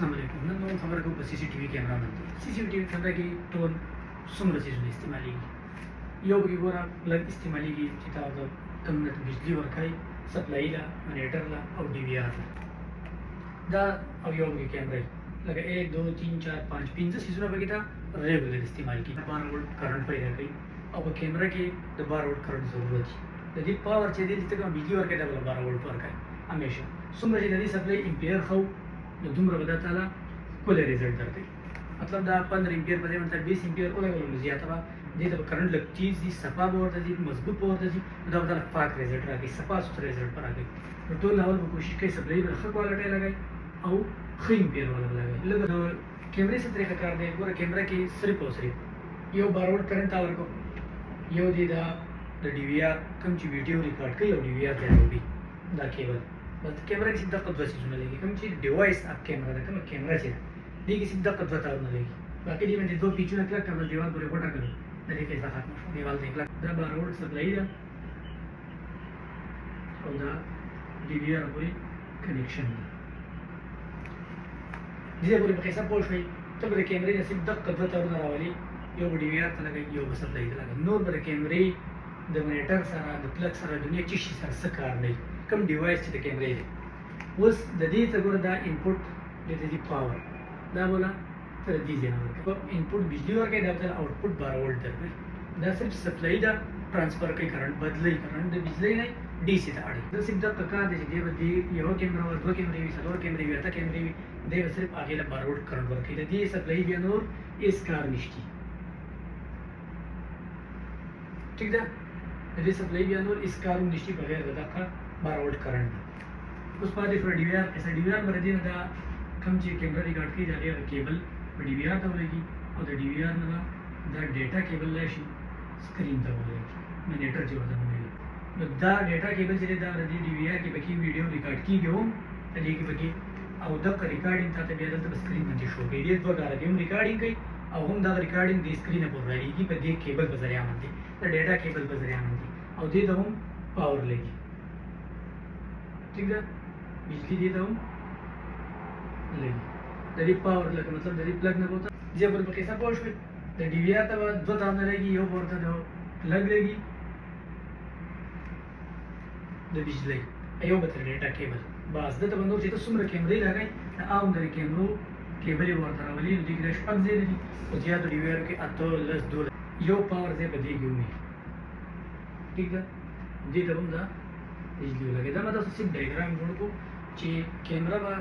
अस्सलाम वालेकुम नन नौ खबर को सीसीटीवी कैमरा बनते सीसीटीवी कैमरा की टोन څومره چیزونه استعمالېږي یو پکې ګوره لږ استعمالېږي چې تا د کوم نه بجلي ورکوي سپلایي ده منیټر ده او ډي وي آر ده دا او یو پکې کیمرا وي لکه 1 2 3 4 5 پنځه څیزونه پکې ته ریګولر استعمال کېږي 12 وولټ کرنټ پیدا کوي او په کیمرا کې د 12 وولټ کرنټ ضرورت وي د دې پاور چې دی چې کوم بجلي ورکوي دا 12 وولټ ورکوي همیشه څومره چې د دې سپلای امپیر خو نو دومره به دا تعالی کولر ریزلټ درکوي मतलब दा 15 एम्पियर पर मतलब 20 एम्पियर ओले ओले ज्यादा बा दे तो करंट लगती जी सफा बोर्ड जी मजबूत बोर्ड जी मतलब बता पाक रिजल्ट आ गई सफा सुथरा रिजल्ट पर आ गई तो टोल लेवल को कोशिश के सप्लाई में खर क्वालिटी लगाई और खी एम्पियर वाला लगाई लगा तो कैमरे से तरीका कर दे पूरा कैमरा की सिर्फ और सिर्फ यो 12 वोल्ट करंट आवर को यो दे दा डीवीआर कम ची वीडियो रिकॉर्ड कई और डीवीआर दे भी दा केबल बस कैमरा की सीधा कदवा से सुन लेगी कम ची डिवाइस आप कैमरा दा कम कैमरा से दी की सीधा कदवा तार न लेगी बाकी दी में दो पीछे ना क्लक कर दीवार पूरे कोटा करो तरीके कैसा खत्म दीवार देख ला दा 12 वोल्ट सप्लाई दा और दा डीवीआर पूरी कनेक्शन जिसे पूरी कैसा पोस्ट हुई तो बड़े कैमरे ने सीधा कदवा तार न रावली यो डीवीआर तना गई यो सप्लाई दा लगा नोर बड़े कैमरे द मॉनिटर सारा द प्लग सारा दुनिया चीज सारा सकार नहीं कम डिवाइस च द कैमरे उस द दी तगुर दा इनपुट दे दी पावर दा बोला फिर दीजिए ना तो इनपुट बिजली और के दाता आउटपुट 12 वोल्ट दर पे दा सिर्फ सप्लाई दा ट्रांसफर के करंट बदले करंट द बिजली नहीं डीसी दा आड़ी द सिर्फ दा कका दे दे बदी यो कैमरा और दो कैमरे भी सलोर कैमरे भी आता कैमरे भी दे सिर्फ आगे ला 12 वोल्ट करंट वर्क दे दी सप्लाई भी नूर इस कार निश्ची ठीक दा दे सप्लाई भी नूर इस कार निश्ची बगैर दा का 12 वोल्ट करंट उस पर फिर डीवीआर ऐसा डीवीआर पर दी दा कम चीज कैमरा रिकॉर्ड की जा रही है केबल डीवीआर तक होगी और डीवीआर में द डेटा केबल लाशी स्क्रीन तक होगी मॉनिटर जो होता है द डेटा केबल से द डीवीआर की बकी वीडियो रिकॉर्ड की गयो तली की बकी और द रिकॉर्डिंग था तब तो स्क्रीन में शो गई ये तो कर हम रिकॉर्डिंग की और हम द रिकॉर्डिंग दी स्क्रीन पर रही की पर दे केबल पर जरिया मनती द डेटा केबल पर जरिया मनती और दे दो हम पावर लेगी ठीक है बिजली दे दो लेगी दरी पावर लग मतलब दरी प्लग न होता जे पर कैसा पोस्ट में द डीवीआर तब दो तार न रहेगी यो बोलता दो प्लग लेगी द बिजली अयो बता डेटा केबल बस द तब नोट तो सुमर कैमरे लगाई आउं दरी कैमरो केबल ही बोलता रहा वली दी क्रैश पग दे दी और जिया तो डीवीआर के अतो लस दो यो पावर से बदी गई में ठीक है जी तब हम दा बिजली लगे दा मतलब सिर्फ डायग्राम जोड़ को चे कैमरा बा